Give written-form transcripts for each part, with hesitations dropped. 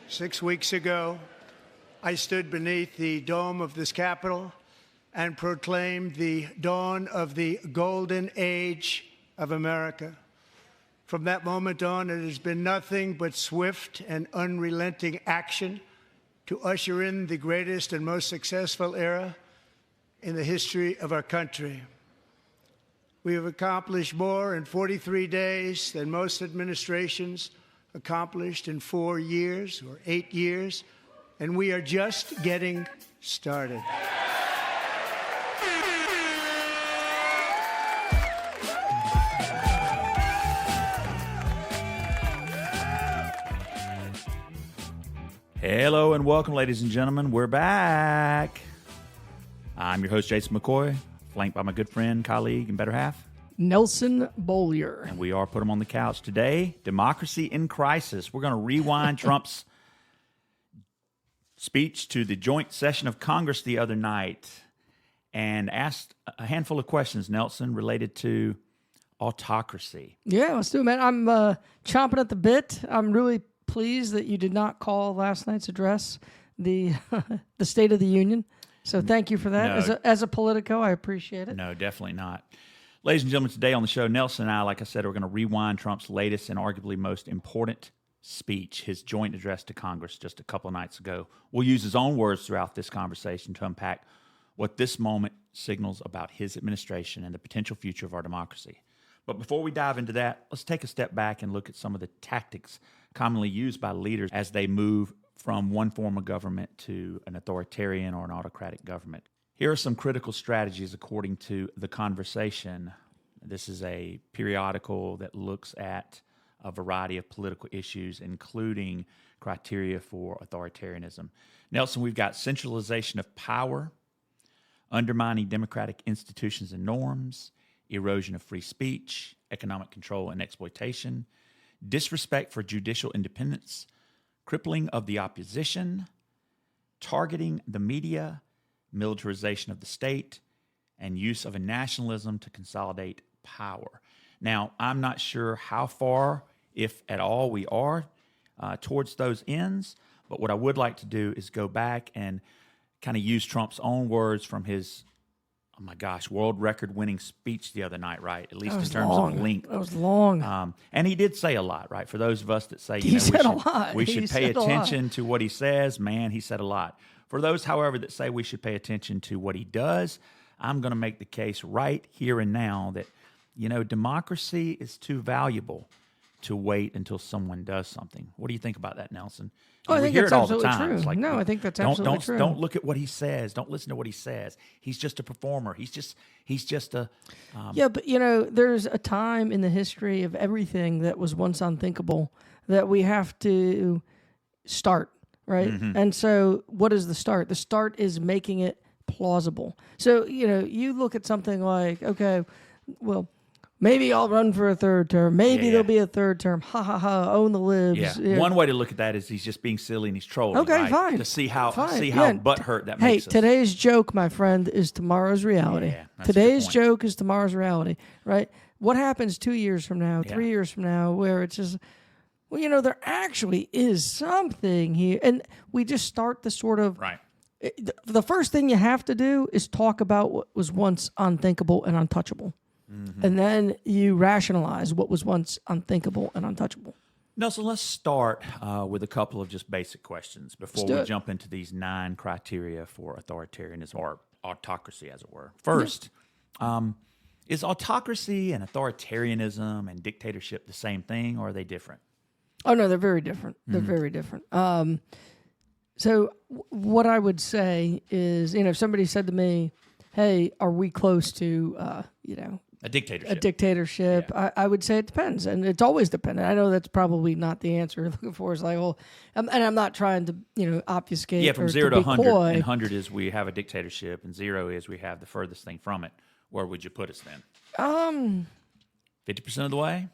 6 weeks ago, I stood beneath the dome of this Capitol and proclaimed the dawn of the golden age of America. From that moment on, it has been nothing but swift and unrelenting action to usher in the greatest and most successful era in the history of our country. We have accomplished more in 43 days than most administrations accomplished in 4 years or 8 years, and we are just getting started. Hello and welcome, ladies and gentlemen. We're back. I'm your host, Jason McCoy, flanked by my good friend, colleague, and better half, Nelson Beaulieu. And we are Put 'em on the couch today. Democracy in crisis. We're going to rewind Trump's speech to the joint session of Congress the other night and asked a handful of questions, Nelson, related to autocracy. Yeah, let's do it, man. I'm chomping at the bit. I'm really pleased that you did not call last night's address the the State of the Union. So thank you for that. No. As a Politico, I appreciate it. No, definitely not. Ladies and gentlemen, today on the show, Nelson and I, like I said, are going to rewind Trump's latest and arguably most important speech, his joint address to Congress just a couple of nights ago. We'll use his own words throughout this conversation to unpack what this moment signals about his administration and the potential future of our democracy. But before we dive into that, let's take a step back and look at some of the tactics commonly used by leaders as they move from one form of government to an authoritarian or an autocratic government. Here are some critical strategies according to The Conversation. This is a periodical that looks at a variety of political issues, including criteria for authoritarianism. Nelson, we've got centralization of power, undermining democratic institutions and norms, erosion of free speech, economic control and exploitation, disrespect for judicial independence, crippling of the opposition, targeting the media, militarization of the state, and use of a nationalism to consolidate power. Now, I'm not sure how far, if at all, we are towards those ends, but what I would like to do is go back and kind of use Trump's own words from his world record-winning speech the other night, right? At least in terms of length. That was long. And he did say a lot, right? For those of us that say, we should pay attention to what he says, man, he said a lot. For those, however, that say we should pay attention to what he does, I'm going to make the case right here and now that, democracy is too valuable to wait until someone does something. What do you think about that, Nelson? I think that's absolutely true. Like, I think that's absolutely true. Don't look at what he says. Don't listen to what he says. He's just a performer. He's just a... Yeah, but, there's a time in the history of everything that was once unthinkable that we have to start, right? Mm-hmm. And so what is the start? The start is making it plausible. So, you look at something like, okay, well, maybe I'll run for a third term. Maybe there'll be a third term. Ha, ha, ha, own the libs. Yeah. Yeah. One way to look at that is he's just being silly and he's trolling. Okay, right? fine. To see how butthurt that makes us. Hey, today's joke, my friend, is tomorrow's reality. Yeah, today's joke is tomorrow's reality, right? What happens 2 years from now, 3 years from now, where it's just, there actually is something here. And we just start the sort of... Right. The first thing you have to do is talk about what was once unthinkable and untouchable. Mm-hmm. And then you rationalize what was once unthinkable and untouchable. Nelson, let's start with a couple of just basic questions before we jump into these 9 criteria for authoritarianism, or autocracy, as it were. First, is autocracy and authoritarianism and dictatorship the same thing, or are they different? Oh, no, they're very different. They're very different. So what I would say is, if somebody said to me, hey, are we close to, a dictatorship? A dictatorship. Yeah. I would say it depends, and it's always dependent. I know that's probably not the answer you're looking for. Is like, well, and I'm not trying to, obfuscate. Yeah, from 0 to 100, coy. And 100 is we have a dictatorship, and 0 is we have the furthest thing from it. Where would you put us then? 50% of the way?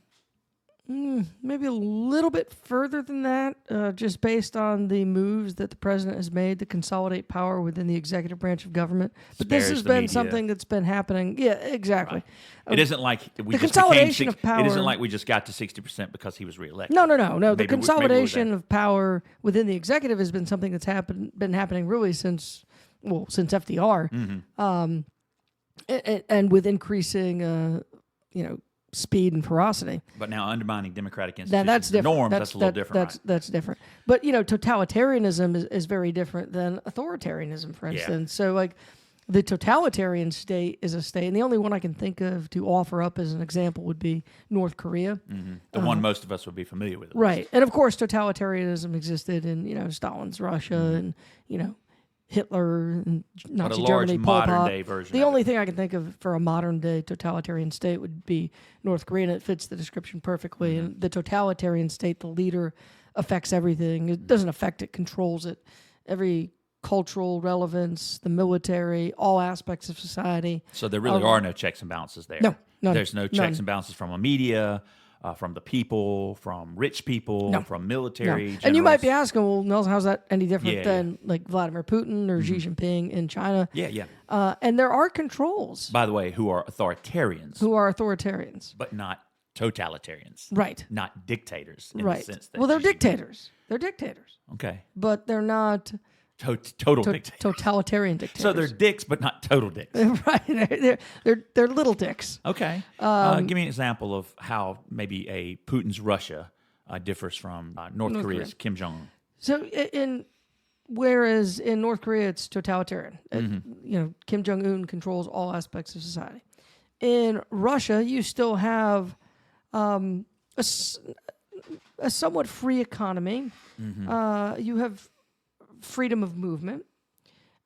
Maybe a little bit further than that, just based on the moves that the president has made to consolidate power within the executive branch of government. But this has been something that's been happening. Yeah, exactly. Right. It isn't like we the just consolidation of power. It isn't like we just got to 60% because he was reelected. No. The consolidation of power within the executive has been something that's been happening really since FDR, and with increasing, speed and ferocity. But now undermining democratic institutions, that's different. Norms, that's a little different. That's different. But totalitarianism is very different than authoritarianism, for instance. So like the totalitarian state is a state, and the only one I can think of to offer up as an example would be North Korea. The one most of us would be familiar with. Right. And of course totalitarianism existed in Stalin's Russia and Hitler and Nazi Germany, Pol Pot. The only thing I can think of for a modern day totalitarian state would be North Korea, and it fits the description perfectly. And the totalitarian state, the leader affects everything. It doesn't affect it, controls it. Every cultural relevance, the military, all aspects of society. So there really are no checks and balances there. No. There's no checks and balances from a media, from the people, from rich people, from military. And you might be asking, well, Nelson, how's that any different than like Vladimir Putin or Xi Jinping in China? Yeah. And there are controls. By the way, who are authoritarians. But not totalitarians. Right. Not dictators in right. the sense that well, they're dictators. They're dictators. Okay. But they're not total dictators. Totalitarian dictators. So they're dicks, but not total dicks. Right. They're little dicks. Okay. Give me an example of how maybe a Putin's Russia differs from North Korea's Kim Jong-un. So whereas in North Korea it's totalitarian, Kim Jong-un controls all aspects of society. In Russia, you still have a somewhat free economy. You have freedom of movement.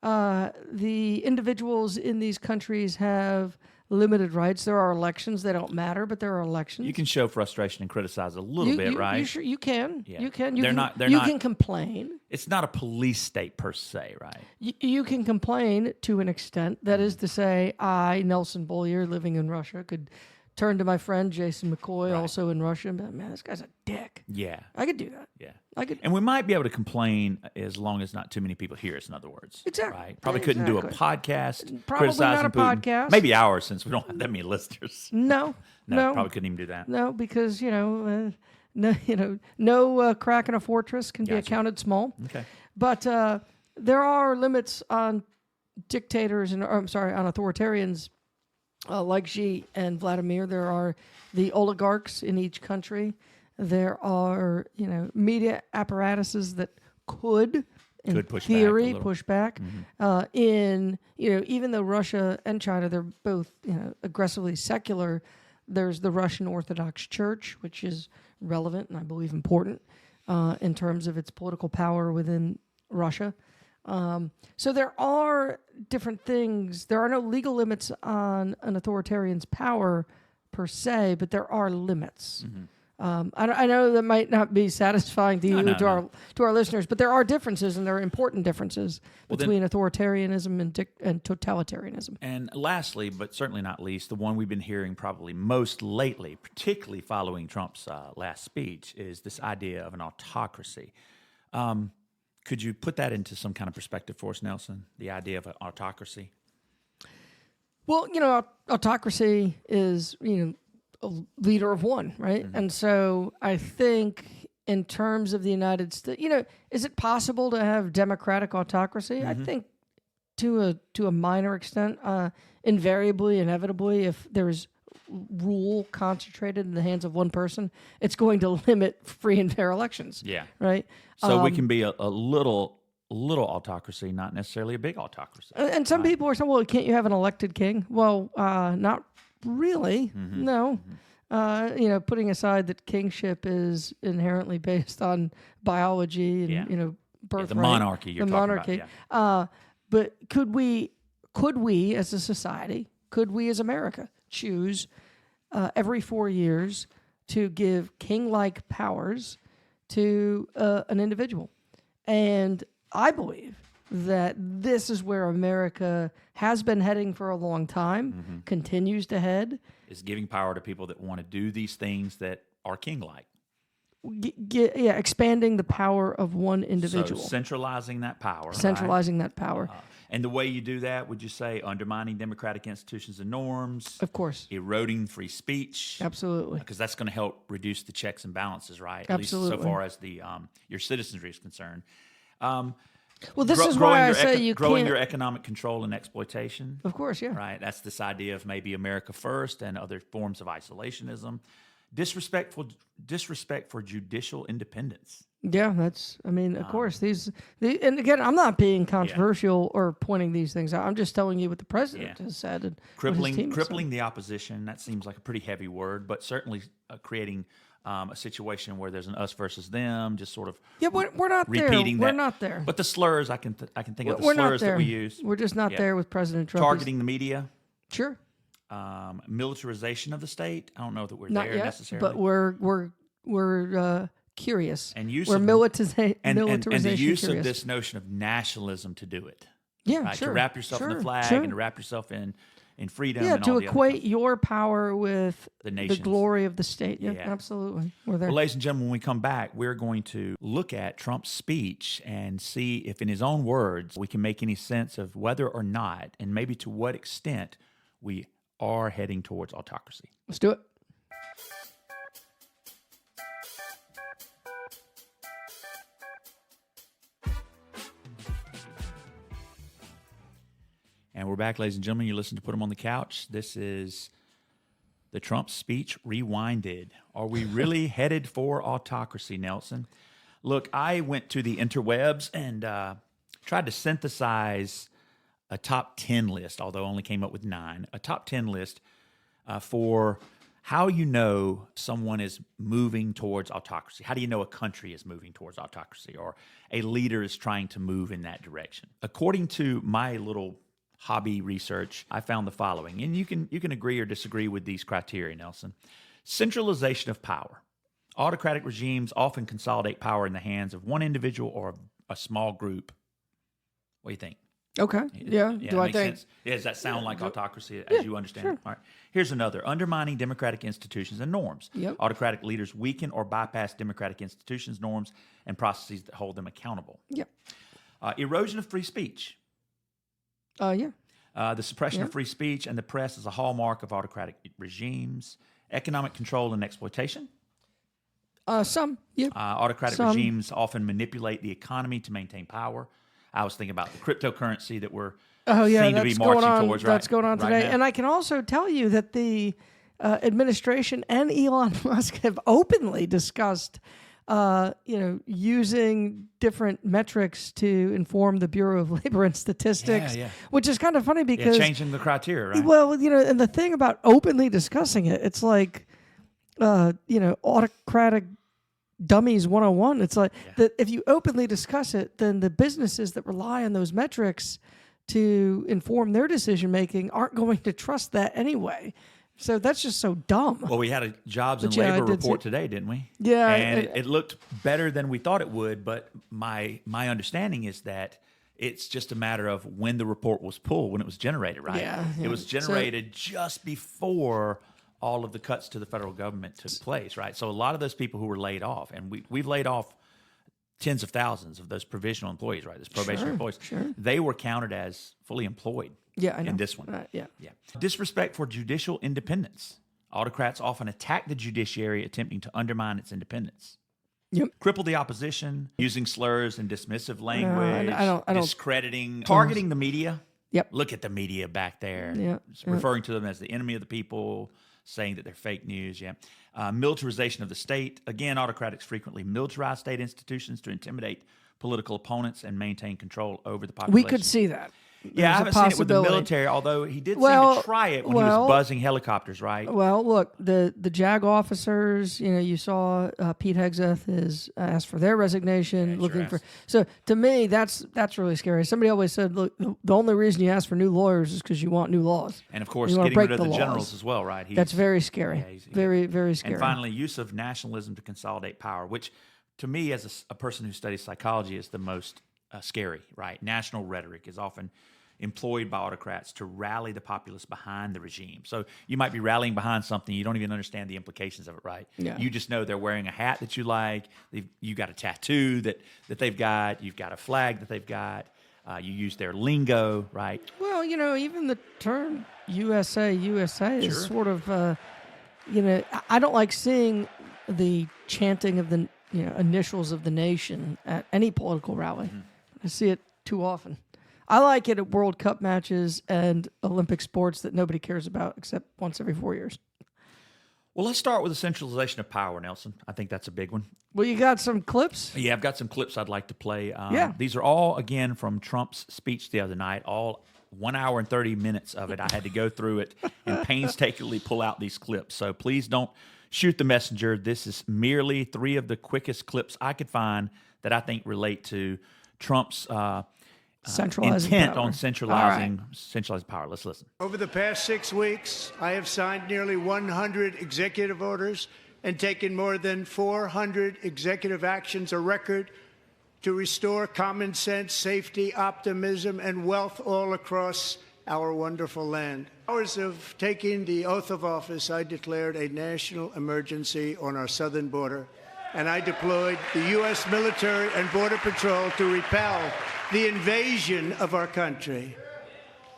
The individuals in these countries have limited rights. There are elections. They don't matter, but there are elections. You can show frustration and criticize a little bit, right? You can. Yeah. You can. You can complain. It's not a police state per se, right? You can complain to an extent. That is to say, I, Nelson Bollier, living in Russia, could turn to my friend Jason McCoy, also in Russia, and be like, man, this guy's a dick. Yeah. I could do that. Yeah. I could. And we might be able to complain as long as not too many people hear us, in other words. Exactly. Right? Probably couldn't do a podcast Probably criticizing not a Putin. podcast. Maybe ours, since we don't have that many listeners. No. Probably couldn't even do that. No, because, no crack in a fortress can be accounted small. Okay. But there are limits on dictators on authoritarians like Xi and Vladimir. There are the oligarchs in each country. There are, media apparatuses that could push back. Even though Russia and China, they're both, aggressively secular, there's the Russian Orthodox Church, which is relevant and I believe important in terms of its political power within Russia. So there are different things. There are no legal limits on an authoritarian's power per se, but there are limits. I know that might not be satisfying to you, to our listeners, but there are differences, and there are important differences between authoritarianism and totalitarianism. And lastly, but certainly not least, the one we've been hearing probably most lately, particularly following Trump's last speech, is this idea of an autocracy. Could you put that into some kind of perspective for us, Nelson, the idea of an autocracy? Well, autocracy is, a leader of one, right? And so I think in terms of the United States, is it possible to have democratic autocracy? I think to a minor extent, invariably, inevitably, if there's rule concentrated in the hands of one person, it's going to limit free and fair elections. Yeah. Right? So we can be a little autocracy, not necessarily a big autocracy. And some people are saying, well, can't you have an elected king? Well, not really. No. Putting aside that kingship is inherently based on biology and, birthright. The monarchy you're talking about. But could we as a society, could we as America choose every 4 years to give king-like powers to an individual? And I believe that this is where America has been heading for a long time, continues to head. Is giving power to people that want to do these things that are king-like. Expanding the power of one individual. So centralizing that power. Centralizing that power. And the way you do that, would you say undermining democratic institutions and norms? Of course. Eroding free speech. Absolutely. Because that's going to help reduce the checks and balances, right? Absolutely. At least so far as the your citizenry is concerned. Well, this is why I say you growing can't. your economic control and exploitation. Of course, yeah. Right. That's this idea of maybe America first and other forms of isolationism. Disrespect for judicial independence. Yeah, that's. I mean, of course, and again, I'm not being controversial or pointing these things out. I'm just telling you what the president has said. And crippling the opposition. That seems like a pretty heavy word, but certainly creating a situation where there's an us versus them, just sort of we're not repeating there. that. We're not there. But the slurs, I can think of the We're not slurs that there. we use. We're just not there with President Trump. Targeting the media. Sure. Militarization of the state. I don't know that we're Not there yet, necessarily. but we're curious. And use we're of militarization and the use curious. of this notion of nationalism to do it. Yeah, right? sure. To wrap yourself in the flag and to wrap yourself in freedom. Yeah, and to all the equate other your power with the glory of the state. Yeah, Yeah. absolutely. We're there. Well, ladies and gentlemen, when we come back, we're going to look at Trump's speech and see if, in his own words, we can make any sense of whether or not, and maybe to what extent, we are heading towards autocracy. Let's do it. And we're back, ladies and gentlemen. You listen to Put 'em on the Couch. This is the Trump speech rewinded. Are we really headed for autocracy, Nelson? Look, I went to the interwebs and tried to synthesize a top 10 list, although I only came up with 9, a top 10 list for how you know someone is moving towards autocracy. How do you know a country is moving towards autocracy or a leader is trying to move in that direction? According to my little hobby research, I found the following, and you can agree or disagree with these criteria, Nelson. Centralization of power. Autocratic regimes often consolidate power in the hands of one individual or a small group. What do you think? Okay. Yeah. Do I think? Sense? Yeah, does that sound like autocracy as you understand it? All right. Here's another. Undermining democratic institutions and norms. Yep. Autocratic leaders weaken or bypass democratic institutions, norms, and processes that hold them accountable. Yep. Erosion of free speech. Yeah. The suppression of free speech and the press is a hallmark of autocratic regimes. Economic control and exploitation. Some. Yeah. Autocratic regimes often manipulate the economy to maintain power. I was thinking about the cryptocurrency that we're seem to be marching towards. That's going on today. Now. And I can also tell you that the administration and Elon Musk have openly discussed, using different metrics to inform the Bureau of Labor and Statistics, which is kind of funny because changing the criteria, right? Well, and the thing about openly discussing it, it's like, autocratic dummies 101. It's like that if you openly discuss it, then the businesses that rely on those metrics to inform their decision making aren't going to trust that anyway. So that's just so dumb. Well, we had a jobs and labor report today, didn't we? Yeah, and it looked better than we thought it would. But my understanding is that it's just a matter of when the report was pulled, when it was generated, right? Yeah. It was generated just before all of the cuts to the federal government took place, right? So a lot of those people who were laid off, and we've laid off tens of thousands of those provisional employees, right? Those probationary employees. Sure. They were counted as fully employed. Yeah, I know. In this one. Yeah. Disrespect for judicial independence. Autocrats often attack the judiciary, attempting to undermine its independence. Yep. Cripple the opposition, using slurs and dismissive language, I don't discrediting, targeting the media. Yep. Look at the media back there. Yeah. Referring to them as the enemy of the people, saying that they're fake news. Militarization of the state. Again, autocrats frequently militarize state institutions to intimidate political opponents and maintain control over the population. We could see that. Yeah, I haven't seen it with the military, although he did seem to try it when he was buzzing helicopters, right? Well, look, the JAG officers, you saw Pete Hegseth is asked for their resignation, So to me, that's really scary. Somebody always said, look, the only reason you ask for new lawyers is because you want new laws. And of course, getting rid of the generals as well, right? That's very scary. Very, very scary. And finally, use of nationalism to consolidate power, which to me, as a person who studies psychology, is the most scary, right? National rhetoric is often employed by autocrats to rally the populace behind the regime. So you might be rallying behind something, you don't even understand the implications of it, right? Yeah. You just know they're wearing a hat that you like, you got a tattoo that they've got, you've got a flag that they've got, you use their lingo, right? Well, even the term USA is sort of, I don't like seeing the chanting of the initials of the nation at any political rally. I see it too often. I like it at World Cup matches and Olympic sports that nobody cares about except once every 4 years. Well, let's start with the centralization of power, Nelson. I think that's a big one. Well, you got some clips? Yeah, I've got some clips I'd like to play. Yeah. These are all, again, from Trump's speech the other night, all 1 hour and 30 minutes of it. I had to go through it and painstakingly pull out these clips. So please don't shoot the messenger. This is merely 3 of the quickest clips I could find that I think relate to Trump's Centralizing intent power. on centralized power. Let's listen. Over the past 6 weeks, I have signed nearly 100 executive orders and taken more than 400 executive actions, a record, to restore common sense, safety, optimism, and wealth all across our wonderful land. Hours of taking the oath of office, I declared a national emergency on our southern border, and I deployed the U.S. military and Border Patrol to repel the invasion of our country.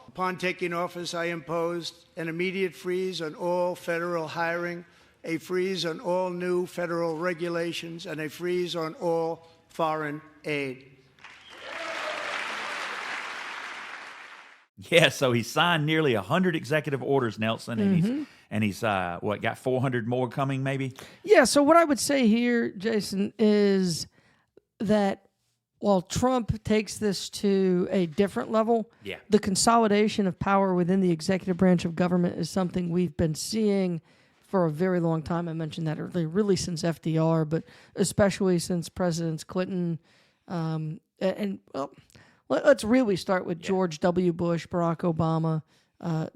Upon taking office, I imposed an immediate freeze on all federal hiring, a freeze on all new federal regulations, and a freeze on all foreign aid. Yeah, so he signed nearly 100 executive orders, Nelson, and he's got 400 more coming, maybe? Yeah, so what I would say here, Jason, is that while Trump takes this to a different level, the consolidation of power within the executive branch of government is something we've been seeing for a very long time. I mentioned that earlier, really since FDR, but especially since Presidents Clinton let's really start with George W. Bush, Barack Obama,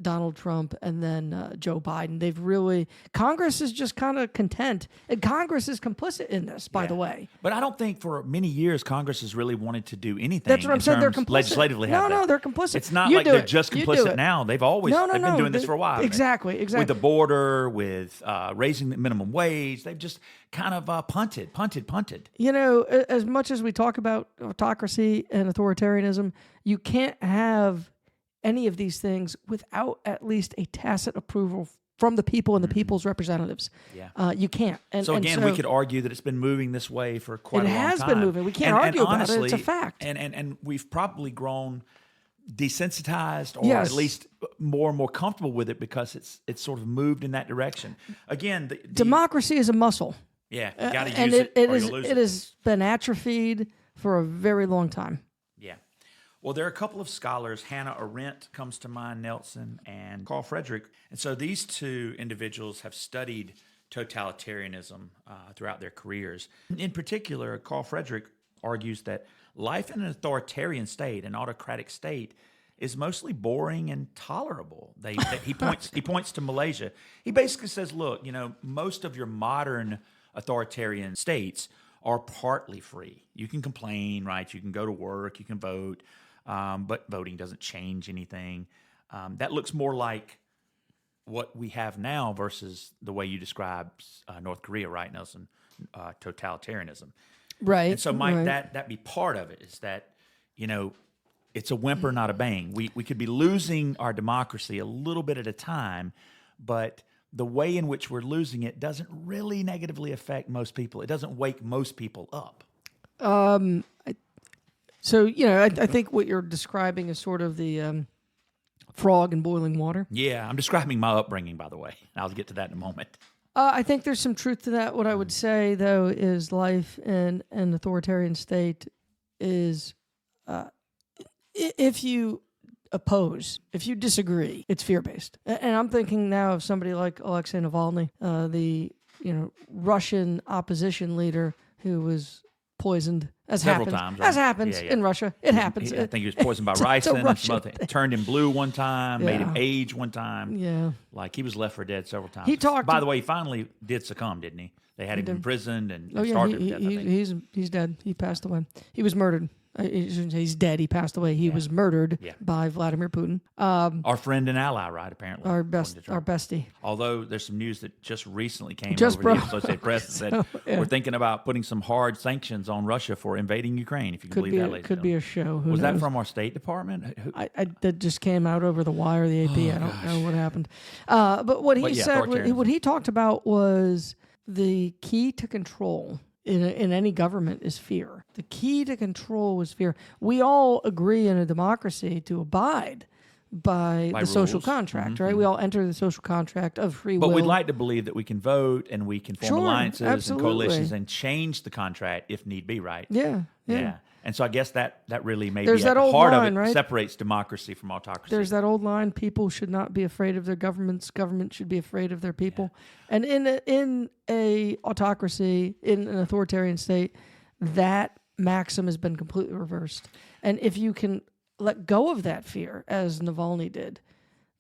Donald Trump, and then Joe Biden. Congress is just kind of content. And Congress is complicit in this, by the way. But I don't think for many years Congress has really wanted to do anything. That's what I'm saying. They're complicit. Legislatively, no, they're complicit. It's not like they're just complicit now. They've always been doing this for a while. Exactly. With the border, with raising the minimum wage, they've just kind of punted. As much as we talk about autocracy and authoritarianism, you can't have any of these things without at least a tacit approval from the people and the people's representatives. Yeah. You can't. So we could argue that it's been moving this way for quite a long time. It has been moving. We can't argue about it. It's a fact. And we've probably grown desensitized or at least more and more comfortable with it because it's sort of moved in that direction. Again, democracy is a muscle. Yeah, you got to use it or you'll lose it. It has been atrophied for a very long time. Yeah. Well, there are a couple of scholars. Hannah Arendt comes to mind, Nelson, and Carl Frederick. And so these 2 individuals have studied totalitarianism throughout their careers. In particular, Carl Frederick argues that life in an authoritarian state, an autocratic state, is mostly boring and tolerable. He points to Malaysia. He basically says, look, most of your modern authoritarian states are partly free. You can complain, right? You can go to work, you can vote. But voting doesn't change anything. That looks more like what we have now versus the way you describe North Korea, right, Nelson? Totalitarianism. Right. And so might that be part of it, is that, it's a whimper, not a bang. We could be losing our democracy a little bit at a time, but the way in which we're losing it doesn't really negatively affect most people. It doesn't wake most people up. So, I think what you're describing is sort of the frog in boiling water. Yeah, I'm describing my upbringing, by the way. I'll get to that in a moment. I think there's some truth to that. What I would say, though, is life in an authoritarian state is if you oppose, if you disagree, it's fear-based. And I'm thinking now of somebody like Alexei Navalny, the Russian opposition leader who was poisoned, several times. Right? As happens in Russia. It happens. I think he was poisoned by ricin and some other things. Turned him blue one time, made him age one time. Yeah. Like he was left for dead several times. By the way, he finally did succumb, didn't he? They had him imprisoned and starved him to death, I think. He's dead. He passed away. He was murdered. I shouldn't say he's dead. He passed away. He was murdered by Vladimir Putin. Our friend and ally, right? Apparently, Our according to Trump. bestie. Although there's some news that just recently came Just over broke. the Associated Press that said we're thinking about putting some hard sanctions on Russia for invading Ukraine. If you can believe that, ladies and Could be gentlemen. a show. Who Was knows? that from our State Department? That just came out over the wire, the AP. I don't know what happened. But what he said, what he talked about was the key to control in any government is fear. The key to control is fear. We all agree in a democracy to abide by the social rules. contract, right? We all enter the social contract of free will. But we'd like to believe that we can vote and we can form alliances absolutely. and coalitions and change the contract if need be, right? Yeah. And so I guess that really maybe There's at that the old heart line, of it right? separates democracy from autocracy. There's that old line: people should not be afraid of their governments. Government should be afraid of their people. And in a autocracy, in an authoritarian state, that maxim has been completely reversed. And if you can let go of that fear, as Navalny did,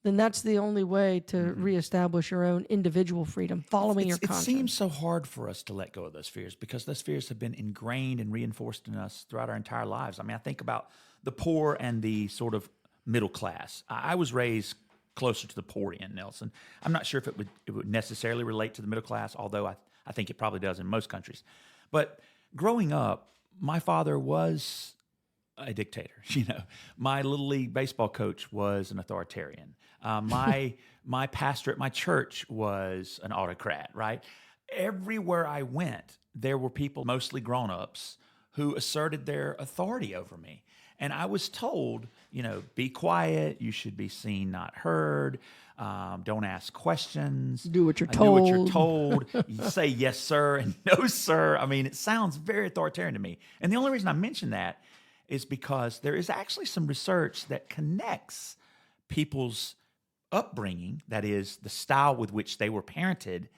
then that's the only way to reestablish your own individual freedom, following your conscience. It seems so hard for us to let go of those fears because those fears have been ingrained and reinforced in us throughout our entire lives. I mean, I think about the poor and the sort of middle class. I was raised closer to the poor end, Nelson. I'm not sure if it would necessarily relate to the middle class, although I think it probably does in most countries. But growing up, my father was a dictator. My Little League baseball coach was an authoritarian. My pastor at my church was an autocrat, right? Everywhere I went, there were people, mostly grown-ups, who asserted their authority over me. And I was told, be quiet, you should be seen, not heard, don't ask questions. Do what you're told. Do what you're told. told. You say yes, sir, and no, sir. I mean, it sounds very authoritarian to me. And the only reason I mention that is because there is actually some research that connects people's upbringing, that is, the style with which they were parented,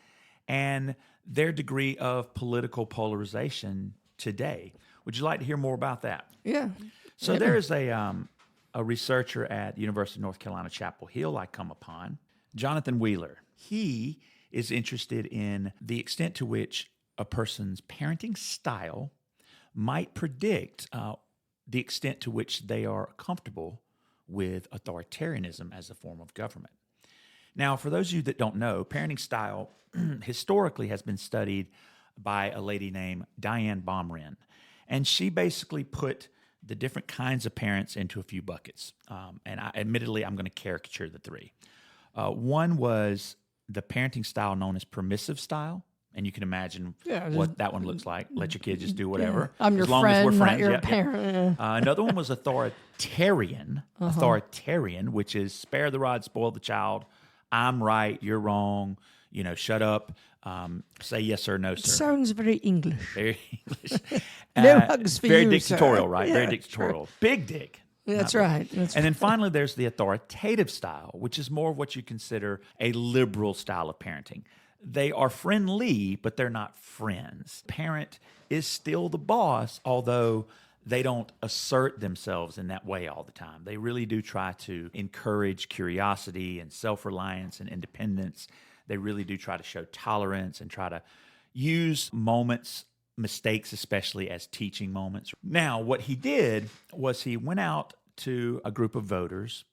and their degree of political polarization today. Would you like to hear more about that? Yeah. So there is a researcher at the University of North Carolina, Chapel Hill I come upon, Jonathan Wheeler. He is interested in the extent to which a person's parenting style might predict the extent to which they are comfortable with authoritarianism as a form of government. Now, for those of you that don't know, parenting style historically has been studied by a lady named Diane Baumrind. And she basically put the different kinds of parents into a few buckets. Admittedly, I'm going to caricature the three. One was the parenting style known as permissive style. And you can imagine what that one looks like. Let your kids just do whatever. I'm your as long friend, as we're friends. not your parent. Another one was authoritarian, which is spare the rod, spoil the child. I'm right, you're wrong. Shut up. Say yes sir, no sir. Sounds very English. Very English. No hugs for very you, dictatorial, sir. right? Yeah, very dictatorial. sure. Big dick. That's right. That's And then finally, there's the authoritative style, which is more of what you consider a liberal style of parenting. They are friendly, but they're not friends. Parent is still the boss, although they don't assert themselves in that way all the time. They really do try to encourage curiosity and self-reliance and independence. They really do try to show tolerance and try to use mistakes especially, as teaching moments. Now, what he did was he went out to a group of voters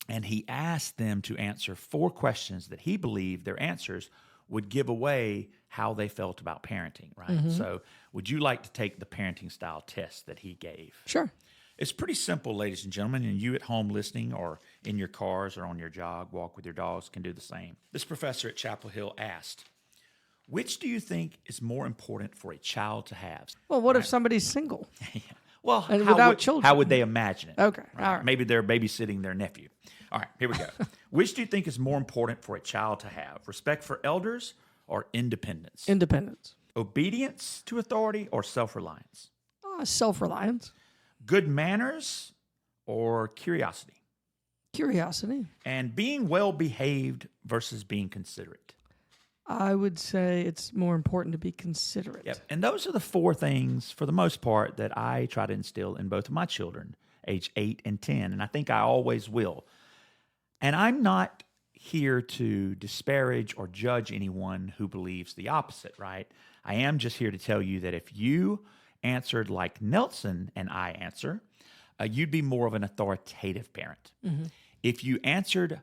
and he asked them to answer 4 questions that he believed their answers would give away how they felt about parenting, right? So would you like to take the parenting style test that he gave? Sure. It's pretty simple, ladies and gentlemen, and you at home listening or in your cars or on your jog, walk with your dogs can do the same. This professor at Chapel Hill asked, which do you think is more important for a child to have? Well, what if somebody's single? Well, And without children? How would they imagine it? Okay, all right. Maybe they're babysitting their nephew. All right, here we go. Which do you think is more important for a child to have? Respect for elders or independence? Independence. Obedience to authority or self-reliance? Self-reliance. Good manners or curiosity? Curiosity. And being well-behaved versus being considerate? I would say it's more important to be considerate. Yep. And those are the 4 things, for the most part, that I try to instill in both of my children, age 8 and 10. And I think I always will. And I'm not here to disparage or judge anyone who believes the opposite, right? I am just here to tell you that if you answered like Nelson and I answer, you'd be more of an authoritative parent. If you answered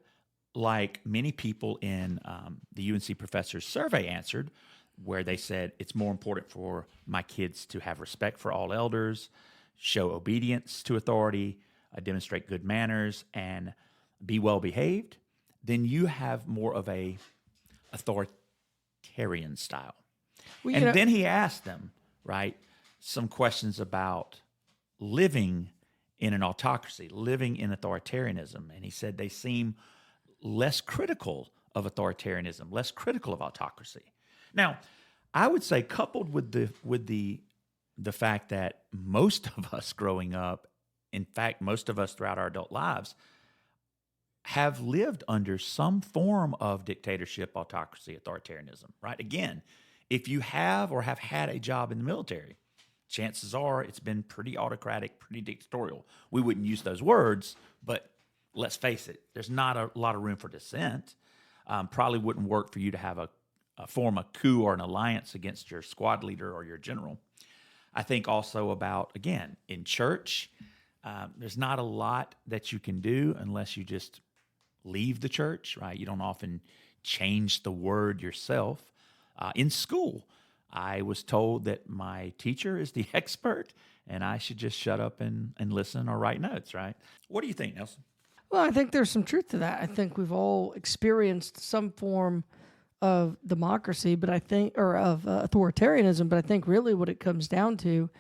like many people in the UNC professors survey answered, where they said it's more important for my kids to have respect for all elders, show obedience to authority, demonstrate good manners, and be well behaved, then you have more of a authoritarian style. Well, and then he asked them, right, some questions about living in an autocracy, living in authoritarianism. And he said they seem less critical of authoritarianism, less critical of autocracy. Now, I would say, coupled with the fact that most of us growing up, in fact, most of us throughout our adult lives, have lived under some form of dictatorship, autocracy, authoritarianism, right? Again, if you have or have had a job in the military, chances are it's been pretty autocratic, pretty dictatorial. We wouldn't use those words, but let's face it, there's not a lot of room for dissent. Probably wouldn't work for you to have form a coup or an alliance against your squad leader or your general. I think also about, again, in church, there's not a lot that you can do unless you just leave the church, right? You don't often change the word yourself. In school, I was told that my teacher is the expert and I should just shut up and listen or write notes, right? What do you think, Nelson? Well, I think there's some truth to that. I think we've all experienced some form of democracy, but I think, or of authoritarianism, but I think really what it comes down to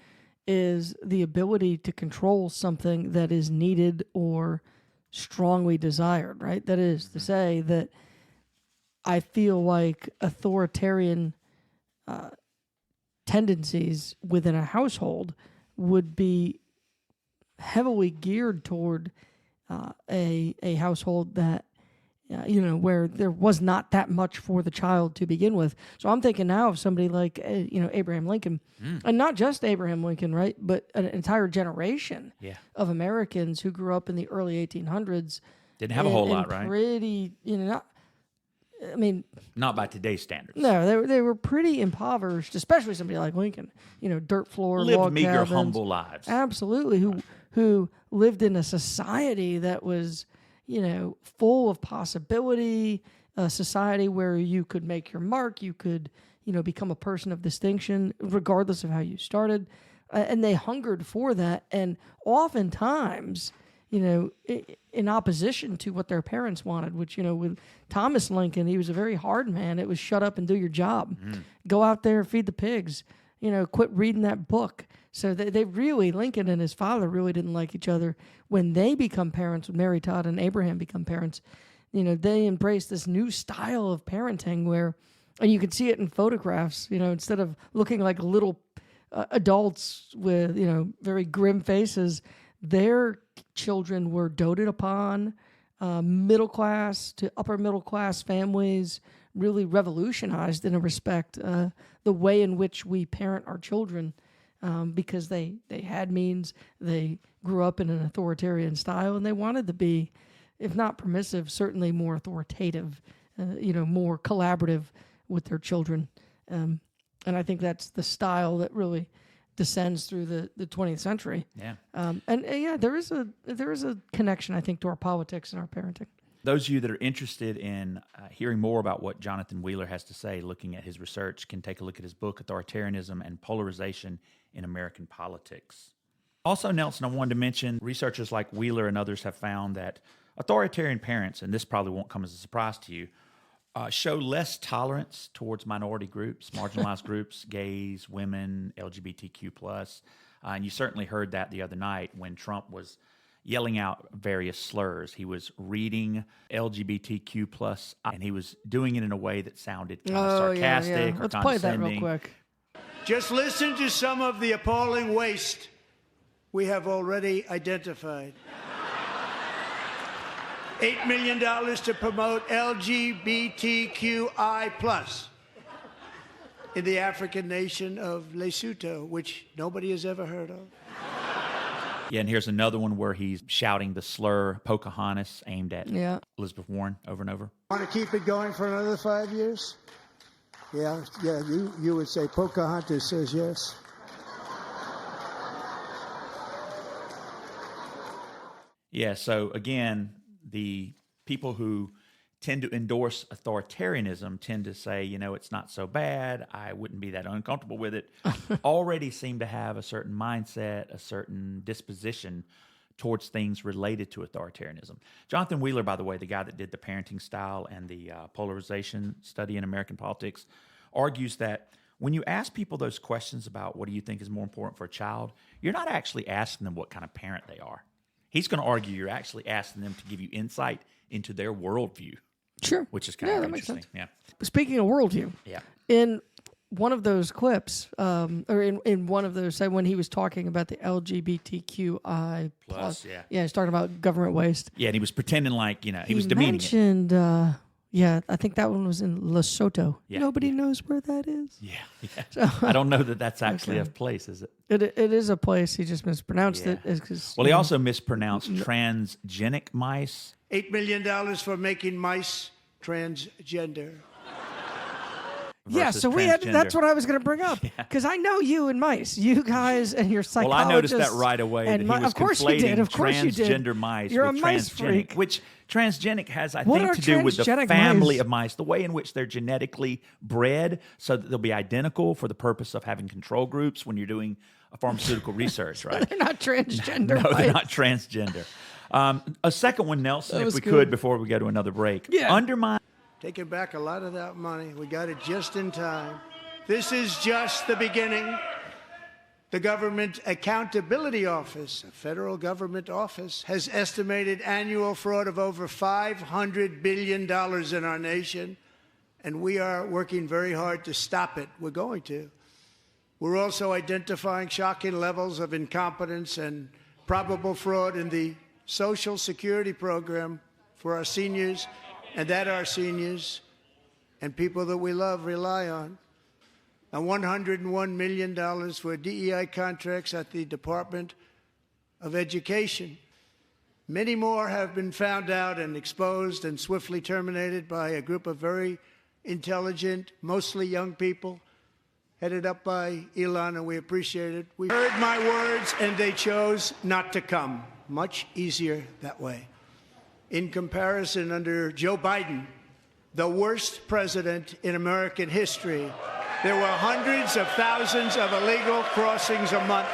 is the ability to control something that is needed or strongly desired, right? That is to say that I feel like authoritarian tendencies within a household would be heavily geared toward a household that, where there was not that much for the child to begin with. So I'm thinking now of somebody like, Abraham Lincoln, and not just Abraham Lincoln, right? But an entire generation of Americans who grew up in the early 1800s. Didn't have a whole lot, right? Pretty, not by today's standards. No, they were pretty impoverished, especially somebody like Lincoln. Dirt floor, lived log meager, cabins. humble lives. Absolutely, who lived in a society that was, full of possibility, a society where you could make your mark, you could, become a person of distinction, regardless of how you started, and they hungered for that, and oftentimes, in opposition to what their parents wanted, which, with Thomas Lincoln, he was a very hard man. It was shut up and do your job. Go out there, feed the pigs, quit reading that book. So they really, Lincoln and his father really didn't like each other. When they become parents, when Mary Todd and Abraham become parents, they embrace this new style of parenting where, and you can see it in photographs, instead of looking like little adults with, very grim faces, their children were doted upon, middle class to upper middle class families, really revolutionized in a respect the way in which we parent our children, because they had means, they grew up in an authoritarian style, and they wanted to be, if not permissive, certainly more authoritative, more collaborative with their children. And I think that's the style that really descends through the 20th century. There is a connection, I think, to our politics and our parenting. Those of you that are interested in hearing more about what Jonathan Wheeler has to say, looking at his research, can take a look at his book, Authoritarianism and Polarization in American Politics. Also, Nelson, I wanted to mention researchers like Wheeler and others have found that authoritarian parents, and this probably won't come as a surprise to you, show less tolerance towards minority groups, marginalized groups, gays, women, LGBTQ+. And you certainly heard that the other night when Trump was yelling out various slurs. He was reading LGBTQ+, and he was doing it in a way that sounded kind of sarcastic or Let's condescending. play that real quick. Just listen to some of the appalling waste we have already identified. $8 million to promote LGBTQI+ in the African nation of Lesotho, which nobody has ever heard of. Yeah, and here's another one where he's shouting the slur Pocahontas aimed at Elizabeth Warren over and over. Want to keep it going for another 5 years? Yeah, you would say Pocahontas says yes. Yeah. So again, the people who tend to endorse authoritarianism tend to say, it's not so bad. I wouldn't be that uncomfortable with it. Already seem to have a certain mindset, a certain disposition towards things related to authoritarianism. Jonathan Wheeler, by the way, the guy that did the parenting style and the polarization study in American politics, argues that when you ask people those questions about what do you think is more important for a child, you're not actually asking them what kind of parent they are. He's going to argue you're actually asking them to give you insight into their worldview. Sure. Which is kind of interesting. Yeah. Speaking of worldview, Yeah. in one of those clips, or in one of those, say when he was talking about the LGBTQI plus, he's talking about government waste. Yeah, and he was pretending like, he was demeaning it. He mentioned, I think that one was in Lesotho. Yeah, Nobody knows where that is. Yeah. So, I don't know that that's actually a place, is it? It is a place. He just mispronounced it. Well, he also mispronounced transgenic mice. $8 million for making mice transgender. Yeah, so that's what I was going to bring up, because I know you and mice, you guys and your psychologists. Well, I noticed that right away, that he was conflating transgender mice You're with a mice transgenic, freak. which transgenic has, I think, to do with the family of mice, the way in which they're genetically bred so that they'll be identical for the purpose of having control groups when you're doing a pharmaceutical research, right? They're not transgender. No, they're not transgender. A second one, Nelson, if we could, before we go to another break. Yeah. Undermine. Taking back a lot of that money. We got it just in time. This is just the beginning. The Government Accountability Office, a federal government office, has estimated annual fraud of over $500 billion in our nation, and we are working very hard to stop it. We're going to. We're also identifying shocking levels of incompetence and probable fraud in the Social Security program for our seniors, and that our seniors and people that we love rely on. And $101 million for DEI contracts at the Department of Education. Many more have been found out and exposed and swiftly terminated by a group of very intelligent, mostly young people, headed up by Elon, and we appreciate it. We heard my words, and they chose not to come. Much easier that way. In comparison, under Joe Biden, the worst president in American history, there were hundreds of thousands of illegal crossings a month,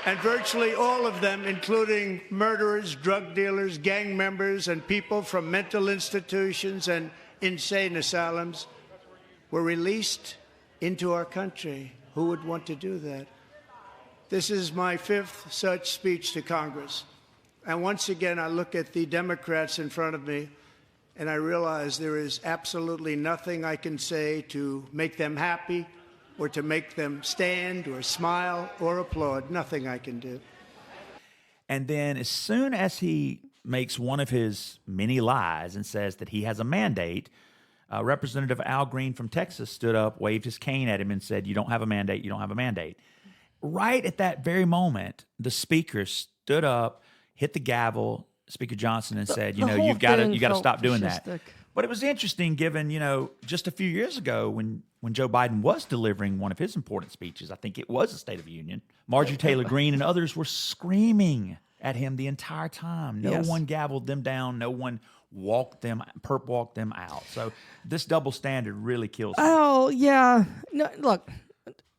and virtually all of them, including murderers, drug dealers, gang members, and people from mental institutions and insane asylums, were released into our country. Who would want to do that? This is my fifth such speech to Congress. And once again, I look at the Democrats in front of me, and I realize there is absolutely nothing I can say to make them happy or to make them stand or smile or applaud. Nothing I can do. And then as soon as he makes one of his many lies and says that he has a mandate, Representative Al Green from Texas stood up, waved his cane at him, and said, "You don't have a mandate. You don't have a mandate." Right at that very moment, the speaker stood up, hit the gavel, Speaker Johnson, and said, you've got to stop doing that. But it was interesting given, just a few years ago when Joe Biden was delivering one of his important speeches, I think it was a State of the Union, Marjorie Taylor Greene and others were screaming at him the entire time. No one gavelled them down. No one walked them out. So this double standard really kills me. Oh, yeah. No, look.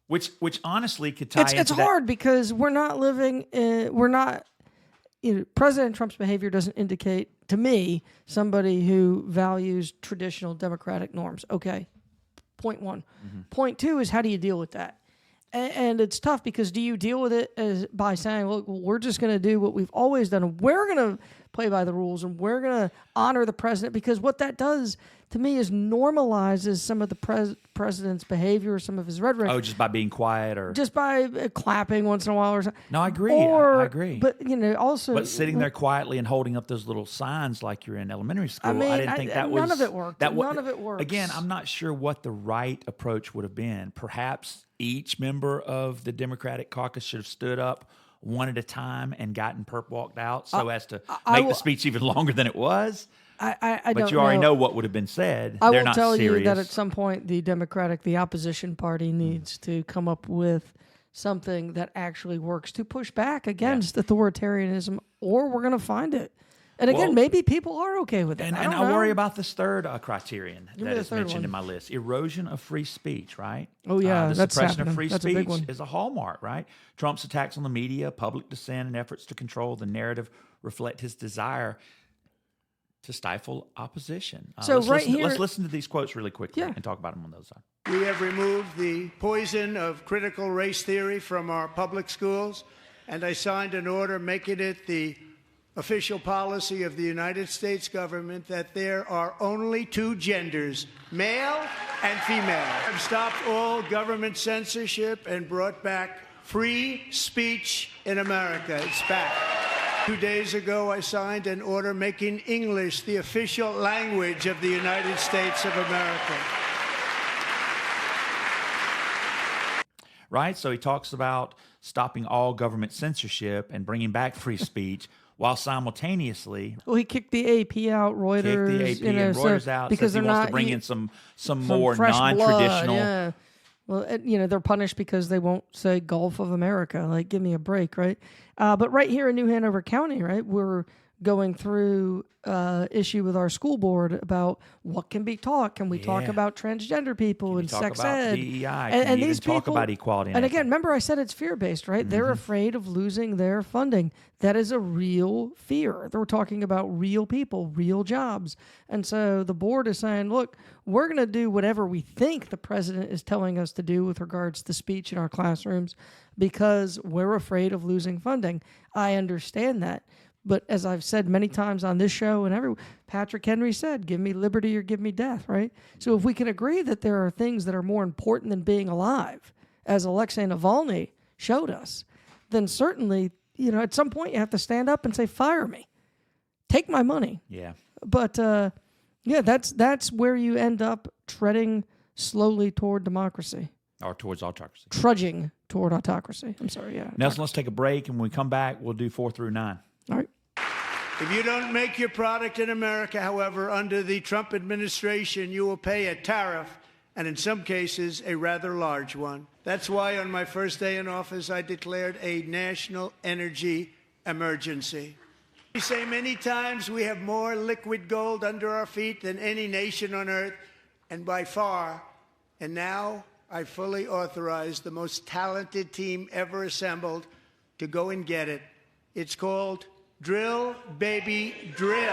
Which honestly could tie into It's hard because we're not living President Trump's behavior doesn't indicate, to me, somebody who values traditional democratic norms. Okay, point one. Mm-hmm. Point two is, how do you deal with that? And it's tough because do you deal with it by saying, look, we're just going to do what we've always done, and we're going to play by the rules, and we're going to honor the president? Because what that does, to me, is normalizes some of the president's behavior, some of his rhetoric. Oh, just by being quiet, or just by clapping once in a while, or something. No, I agree. I agree. But also, but sitting there quietly and holding up those little signs like you're in elementary school, I didn't think that was none of it worked. None of it works. Again, I'm not sure what the right approach would have been. Perhaps each member of the Democratic caucus should have stood up one at a time and gotten perp walked out so as to make the speech even longer than it was. But you already know what would have been said. They're not serious. I will tell you that at some point the opposition party needs to come up with something that actually works to push back against authoritarianism, or we're going to find it. And again, maybe people are okay with it. And I worry about this third criterion Give me that the is third mentioned one. in my list: erosion of free speech. Right? Oh yeah, the that's suppression happening. of free That's a big speech one. is a hallmark. Right? Trump's attacks on the media, public dissent, and efforts to control the narrative reflect his desire to stifle opposition. So Let's listen to these quotes really quickly and talk about them on those sides. We have removed the poison of critical race theory from our public schools, and I signed an order making it the official policy of the United States government that there are only two genders, male and female. I've stopped all government censorship and brought back free speech in America. It's back. 2 days ago, I signed an order making English the official language of the United States of America. Right? So he talks about stopping all government censorship and bringing back free speech while simultaneously Well, he kicked the AP out, Reuters, kicked the AP and Reuters out because says he they're wants not to bring in some some more fresh non-traditional. blood, yeah. Well, they're punished because they won't say Gulf of America. Like, give me a break, right? But right here in New Hanover County, right, we're going through issue with our school board about what can be taught. Can we talk about transgender people and talk sex about ed? DEI? And Can you these even talk people, about equality? And again, remember I said it's fear-based, right? They're afraid of losing their funding. That is a real fear. They're talking about real people, real jobs. And so the board is saying, look, we're going to do whatever we think the president is telling us to do with regards to speech in our classrooms because we're afraid of losing funding. I understand that. But as I've said many times on this show and Patrick Henry said, give me liberty or give me death, right? So if we can agree that there are things that are more important than being alive, as Alexei Navalny showed us, then certainly, at some point you have to stand up and say, fire me. Take my money. Yeah. But, that's where you end up treading slowly toward democracy. Or towards autocracy. Trudging toward autocracy. I'm sorry, yeah. Nelson, let's take a break, and when we come back, we'll do 4 through 9. All right. If you don't make your product in America, however, under the Trump administration, you will pay a tariff, and in some cases, a rather large one. That's why on my first day in office, I declared a national energy emergency. We say many times we have more liquid gold under our feet than any nation on earth, and by far. And now I fully authorize the most talented team ever assembled to go and get it. It's called Drill, Baby, Drill.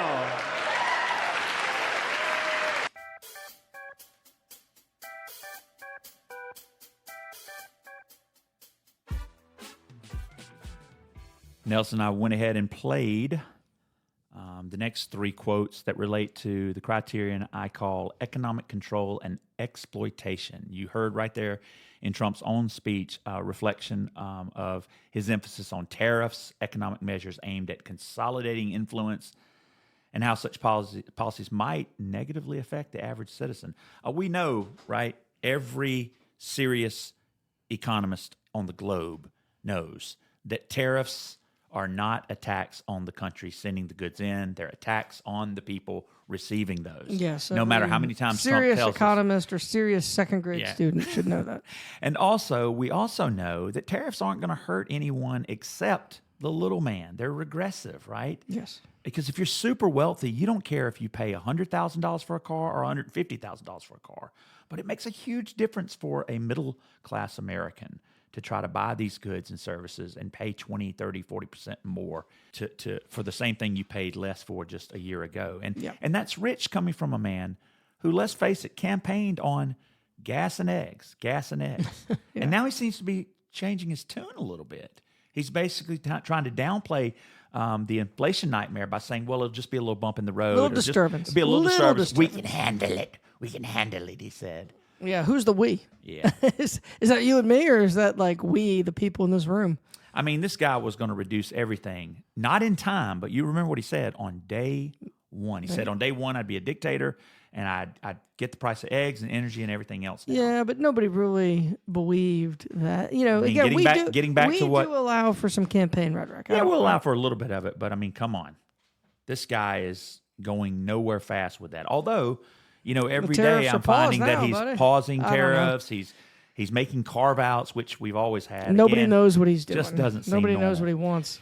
Nelson and I went ahead and played the next 3 quotes that relate to the criterion I call economic control and exploitation. You heard right there in Trump's own speech reflection of his emphasis on tariffs, economic measures aimed at consolidating influence, and how such policies might negatively affect the average citizen. We know, right, every serious economist on the globe knows that tariffs are not attacks on the country sending the goods in. They're attacks on the people receiving those. Yes. No matter how many times Trump serious tells economist or serious second-grade student should know that. And also, we also know that tariffs aren't going to hurt anyone except the little man. They're regressive, right? Yes. Because if you're super wealthy, you don't care if you pay $100,000 for a car or $150,000 for a car. But it makes a huge difference for a middle-class American to try to buy these goods and services and pay 20, 30, 40% more for the same thing you paid less for just a year ago. And that's rich coming from a man who, let's face it, campaigned on gas and eggs. And now he seems to be changing his tune a little bit. He's basically trying to downplay the inflation nightmare by saying, well, it'll just be a little bump in the road. A little disturbance. It'll be a little disturbance. We can handle it. We can handle it, he said. Yeah, who's the we? Yeah. Is that you and me, or is that like we, the people in this room? I mean, this guy was going to reduce everything, not in time, but you remember what he said on day one. He said on day one, I'd be a dictator, and I'd get the price of eggs and energy and everything else down. Yeah, but nobody really believed that. Getting back to what we do allow for some campaign rhetoric. Yeah, we'll allow for a little bit of it, but I mean, come on. This guy is going nowhere fast with that. Every day I'm finding that he's pausing tariffs. He's making carve-outs, which we've always had. Nobody Again, knows what he's doing. Just doesn't seem Nobody knows normal. what he wants.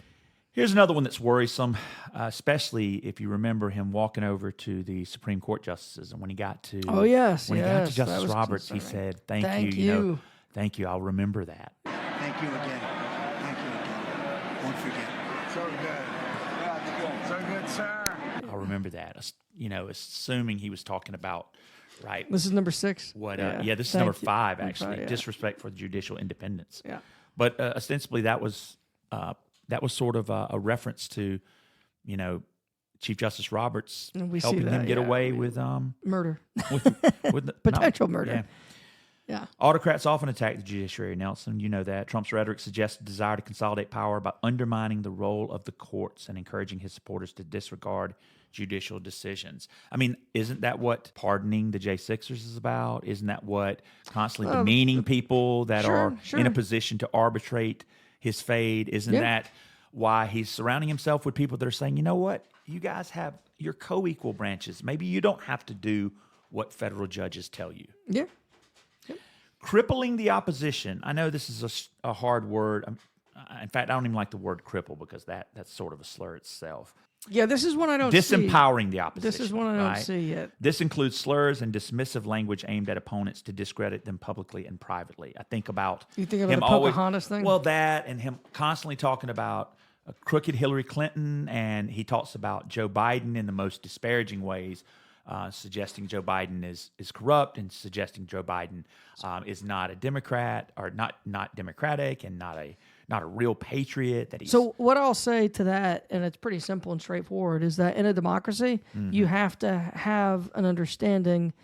Here's another one that's worrisome, especially if you remember him walking over to the Supreme Court justices, and when he got to Oh, yes, when he got to yes, that Justice was Roberts, he concerning. said, "Thank Thank you, you. thank you. I'll remember that." Thank you again. Thank you again. Won't forget. So good. Yeah, it's good. So good, sir. I'll remember that. Assuming he was talking about right. This is number 6. What? Yeah, this is Thank number you. 5 Number actually. 5, yeah. Disrespect for the judicial independence. Yeah. But ostensibly that was sort of a reference to, Chief Justice Roberts And we see helping him that, get yeah. away with Murder. with Potential murder. Yeah. Autocrats often attack the judiciary, Nelson. You know that. Trump's rhetoric suggests a desire to consolidate power by undermining the role of the courts and encouraging his supporters to disregard judicial decisions. I mean, isn't that what pardoning the J6ers is about? Isn't that what constantly demeaning people that are in a position to arbitrate his fate? Isn't that why he's surrounding himself with people that are saying, you know what? You guys have your co-equal branches. Maybe you don't have to do what federal judges tell you. Yeah. Crippling the opposition. I know this is a hard word. In fact, I don't even like the word cripple because that's sort of a slur itself. Yeah, this is one I don't see. Disempowering the opposition. This is one I don't right? see yet. This includes slurs and dismissive language aimed at opponents to discredit them publicly and privately. I think about You think about him the always, Pocahontas thing? Well, that and him constantly talking about a crooked Hillary Clinton, and he talks about Joe Biden in the most disparaging ways, suggesting Joe Biden is corrupt and suggesting Joe Biden is not a Democrat or not democratic and not a real patriot. That he's So what I'll say to that, and it's pretty simple and straightforward, is that in a democracy, you have to have an understanding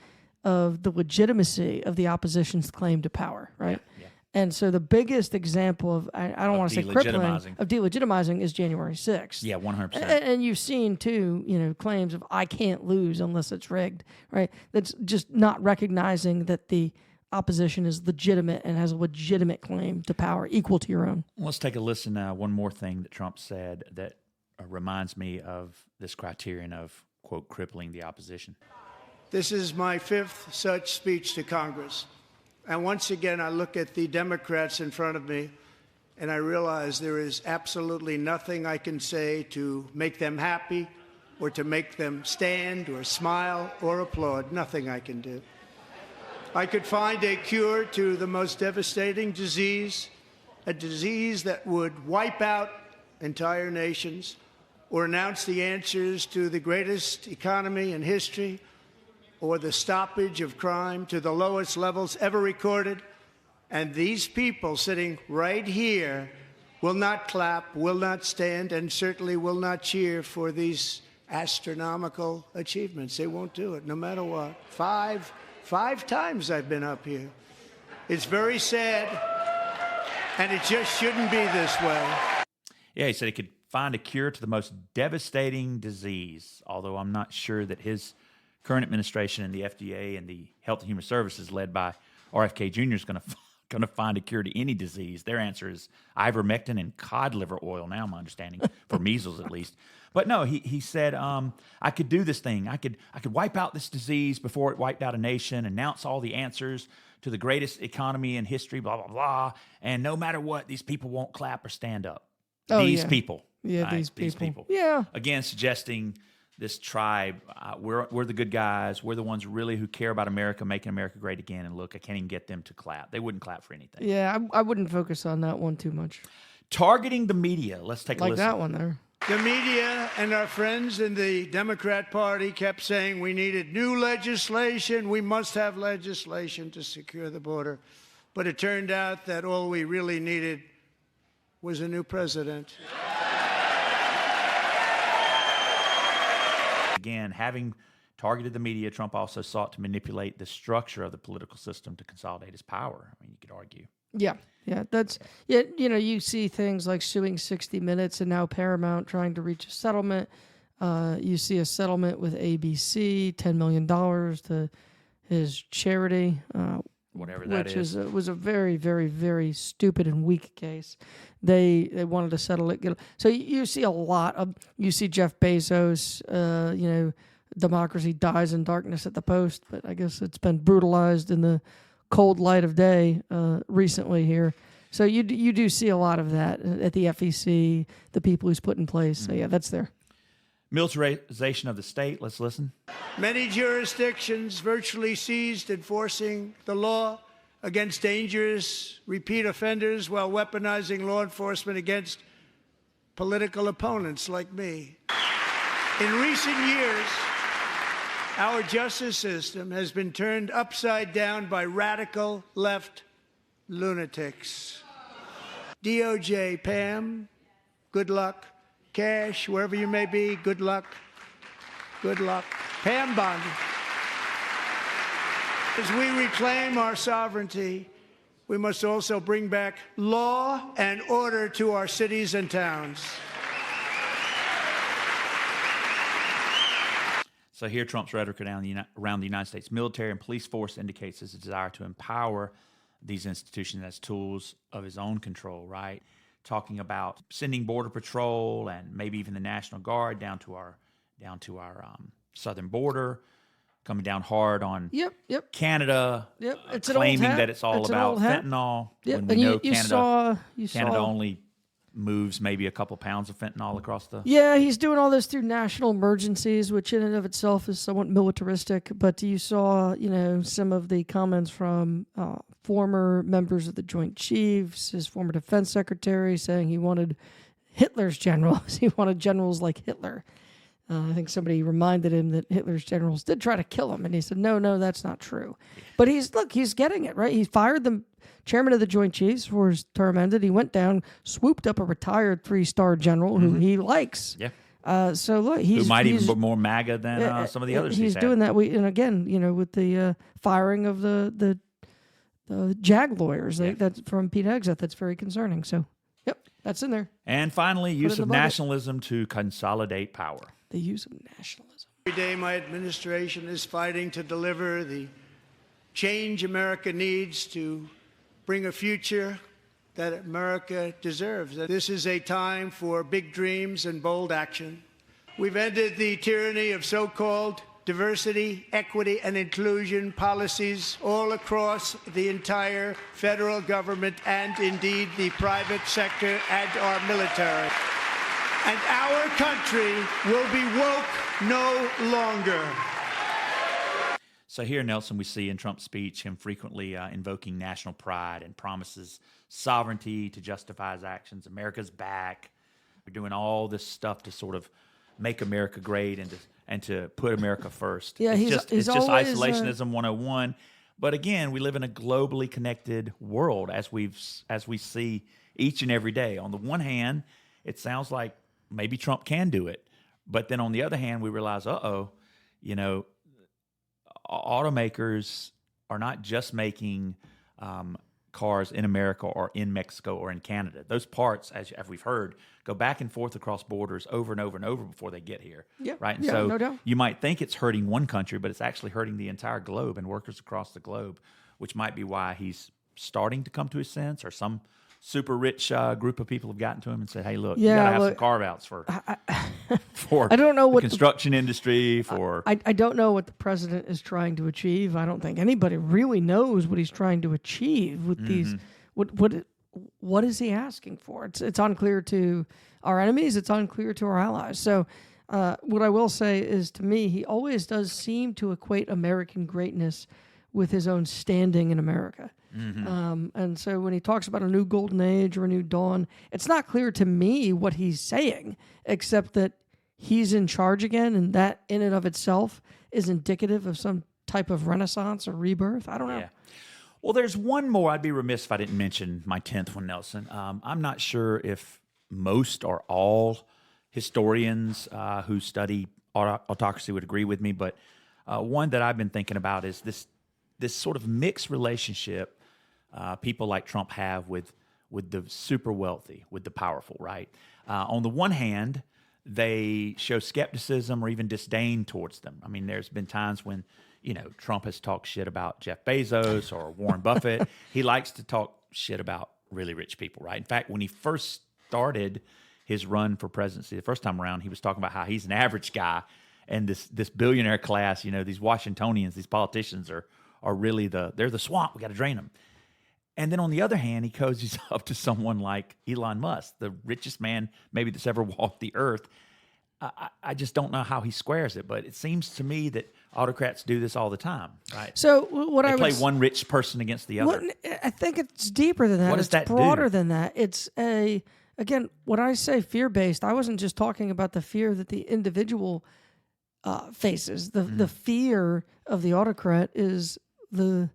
of the legitimacy of the opposition's claim to power, right? Yeah. And so the biggest example of, I don't want to say crippling, of delegitimizing is January 6th. Yeah, 100%. And you've seen, too, claims of I can't lose unless it's rigged, right? That's just not recognizing that the opposition is legitimate and has a legitimate claim to power equal to your own. Let's take a listen. One more thing that Trump said that reminds me of this criterion of, quote, crippling the opposition. This is my 5th such speech to Congress. And once again, I look at the Democrats in front of me, and I realize there is absolutely nothing I can say to make them happy or to make them stand or smile or applaud. Nothing I can do. I could find a cure to the most devastating disease, a disease that would wipe out entire nations, or announce the answers to the greatest economy in history, or the stoppage of crime to the lowest levels ever recorded. And these people sitting right here will not clap, will not stand, and certainly will not cheer for these astronomical achievements. They won't do it, no matter what. Five times I've been up here. It's very sad, and it just shouldn't be this way. Yeah, he said he could find a cure to the most devastating disease, although I'm not sure that his current administration and the FDA and the Health and Human Services led by RFK Jr. is going to find a cure to any disease. Their answer is ivermectin and cod liver oil now, my understanding, for measles at least. But no, he said, I could do this thing. I could wipe out this disease before it wiped out a nation, announce all the answers to the greatest economy in history, blah, blah, blah. And no matter what, these people won't clap or stand up. These people. Yeah, right? these people. Yeah. Yeah. Again, suggesting this tribe, we're the good guys. We're the ones really who care about America, making America great again. And look, I can't even get them to clap. They wouldn't clap for anything. Yeah, I wouldn't focus on that one too much. Targeting the media. Let's take a Like listen. that one there. The media and our friends in the Democrat Party kept saying we needed new legislation. We must have legislation to secure the border. But it turned out that all we really needed was a new president. Again, having targeted the media, Trump also sought to manipulate the structure of the political system to consolidate his power. I mean, you could argue. Yeah, that's you see things like suing 60 Minutes and now Paramount trying to reach a settlement. You see a settlement with ABC, $10 million to his charity, Whatever that which is. was a very, very, very stupid and weak case. They wanted to settle it. So you see a lot of Jeff Bezos. Democracy dies in darkness at the Post, but I guess it's been brutalized in the cold light of day recently here. So you do see a lot of that at the FEC, the people he's put in place. So yeah, that's there. Militarization of the state. Let's listen. Many jurisdictions virtually ceased enforcing the law against dangerous repeat offenders while weaponizing law enforcement against political opponents like me. In recent years, our justice system has been turned upside down by radical left lunatics. DOJ, Pam, good luck. Cash, wherever you may be, good luck. Good luck. Pam Bondi. As we reclaim our sovereignty, we must also bring back law and order to our cities and towns. So here, Trump's rhetoric around the United States military and police force indicates his desire to empower these institutions as tools of his own control, right? Talking about sending Border Patrol and maybe even the National Guard down to our southern border, coming down hard on Canada, It's claiming that it's all about fentanyl. Yep, When we and know Canada only moves maybe a couple pounds of fentanyl across the... Yeah, he's doing all this through national emergencies, which in and of itself is somewhat militaristic. But you saw, some of the comments from former members of the Joint Chiefs, his former defense secretary, saying he wanted Hitler's generals. He wanted generals like Hitler. I think somebody reminded him that Hitler's generals did try to kill him, and he said, no, that's not true. But he's getting it, right? He fired the chairman of the Joint Chiefs before his term ended. He went down, swooped up a retired 3-star general who he likes. Yeah. So look, who might even be more MAGA than some of the others. He's doing that. And again, with the firing of the JAG lawyers, that's from Pete Hegseth, that's very concerning. So, that's in there. And finally, use of nationalism to consolidate power. The use of nationalism. Every day my administration is fighting to deliver the change America needs to bring a future that America deserves. This is a time for big dreams and bold action. We've ended the tyranny of so-called diversity, equity, and inclusion policies all across the entire federal government and indeed the private sector and our military. And our country will be woke no longer. So here, Nelson, we see in Trump's speech him frequently invoking national pride and promises sovereignty to justify his actions. America's back. We're doing all this stuff to sort of make America great and to put America first. Yeah, it's just always, isolationism 101. But again, we live in a globally connected world as we see each and every day. On the one hand, it sounds like maybe Trump can do it. But then on the other hand, we realize, automakers are not just making cars in America or in Mexico or in Canada. Those parts, as we've heard, go back and forth across borders over and over and over before they get here. Yeah, right? And yeah, so no doubt. You might think it's hurting one country, but it's actually hurting the entire globe and workers across the globe, which might be why he's starting to come to his sense, or some super rich group of people have gotten to him and said, "Hey, look, you got to have some carve-outs for I don't know what the construction industry." I don't know what the president is trying to achieve. I don't think anybody really knows what he's trying to achieve with these. What is he asking for? It's unclear to our enemies. It's unclear to our allies. So, what I will say is, to me, he always does seem to equate American greatness with his own standing in America. And so when he talks about a new golden age or a new dawn, it's not clear to me what he's saying, except that he's in charge again, and that in and of itself is indicative of some type of renaissance or rebirth. I don't know. Yeah. Well, there's one more. I'd be remiss if I didn't mention my 10th one, Nelson. I'm not sure if most or all historians who study autocracy would agree with me, but one that I've been thinking about is this sort of mixed relationship people like Trump have with the super wealthy, with the powerful, right? On the one hand, they show skepticism or even disdain towards them. I mean, there's been times when, Trump has talked shit about Jeff Bezos or Warren Buffett. He likes to talk shit about really rich people, right? In fact, when he first started his run for presidency the first time around, he was talking about how he's an average guy, and this billionaire class, these Washingtonians, these politicians are are really they're the swamp. We got to drain them. And then on the other hand, he cozies up to someone like Elon Musk, the richest man maybe that's ever walked the earth. I just don't know how he squares it, but it seems to me that autocrats do this all the time, right? So what They I play would one rich person against the other. I think it's deeper than that. What does It's that do? broader than that. It's again, when I say fear-based, I wasn't just talking about the fear that the individual faces. The fear of the autocrat is the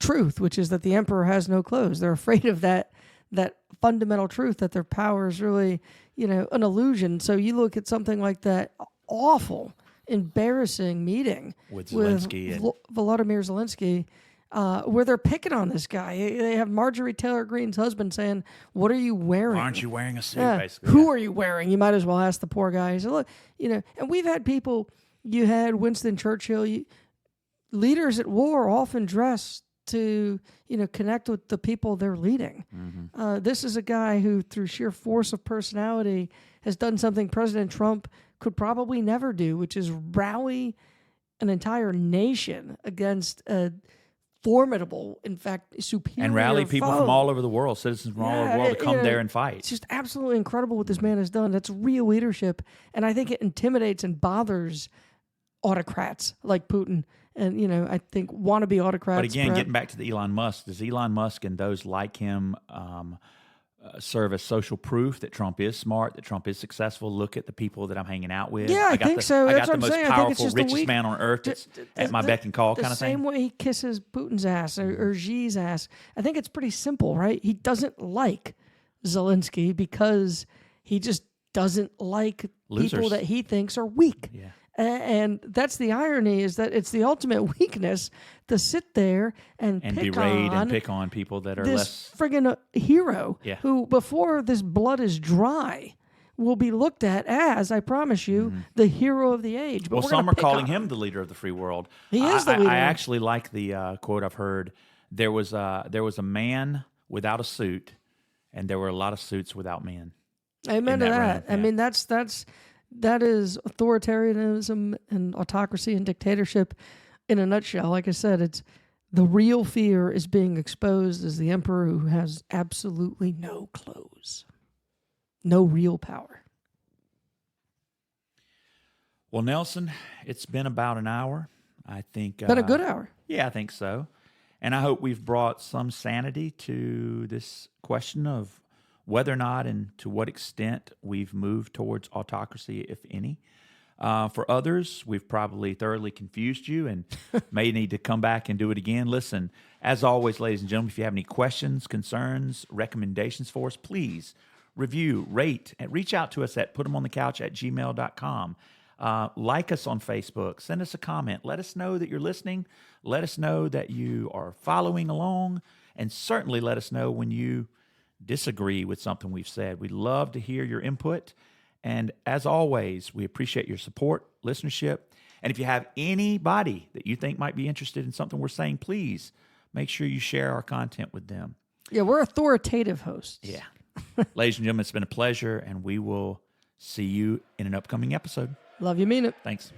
truth, which is that the emperor has no clothes. They're afraid of that fundamental truth that their power is really, an illusion. So you look at something like that awful, embarrassing meeting with Zelensky Volodymyr Zelensky, where they're picking on this guy. They have Marjorie Taylor Greene's husband saying, "What are you wearing? Why aren't you wearing a suit?" Basically, Who are you wearing? You might as well ask the poor guy. He said, "Look, and we've had people. You had Winston Churchill. Leaders at war often dress to connect with the people they're leading. This is a guy who, through sheer force of personality, has done something President Trump could probably never do, which is rally an entire nation against a formidable, in fact, superior and rally people foe. from all over the world, citizens from all over the world, to come there and fight. It's just absolutely incredible what this man has done. That's real leadership, and I think it intimidates and bothers autocrats like Putin. And, I think wannabe autocrats. But again, getting back to the Elon Musk, does Elon Musk and those like him serve as social proof that Trump is smart, that Trump is successful? Look at the people that I'm hanging out with. Yeah, I think so. I That's got the what I'm most saying. I think it's powerful, just richest man on earth that's at my beck and call kind of thing. The same way he kisses Putin's ass or Xi's ass. I think it's pretty simple, right? He doesn't like Zelensky because he just doesn't like people that he thinks are weak. Yeah. And that's the irony, is that it's the ultimate weakness to sit there and berate and pick on people that are this less friggin' hero who, before this blood is dry, will be looked at as, I promise you, the hero of the age. But well, some are calling him the leader of the free world. He is the leader. I actually like the quote I've heard. There was a man without a suit, and there were a lot of suits without men. Amen to that. Yeah. I mean, that is authoritarianism and autocracy and dictatorship in a nutshell. Like I said, it's the real fear is being exposed as the emperor who has absolutely no clothes, no real power. Well, Nelson, it's been about an hour. I think Been a good hour. Yeah, I think so. And I hope we've brought some sanity to this question of whether or not and to what extent we've moved towards autocracy, if any. For others, we've probably thoroughly confused you and may need to come back and do it again. Listen, as always, ladies and gentlemen, if you have any questions, concerns, recommendations for us, please review, rate, and reach out to us at putemonthecouch@gmail.com. Like us on Facebook. Send us a comment. Let us know that you're listening. Let us know that you are following along. And certainly let us know when you disagree with something we've said. We'd love to hear your input. And as always, we appreciate your support, listenership. And if you have anybody that you think might be interested in something we're saying, please make sure you share our content with them. Yeah, we're authoritative hosts. Yeah. Ladies and gentlemen, it's been a pleasure, and we will see you in an upcoming episode. Love you, mean it. Thanks.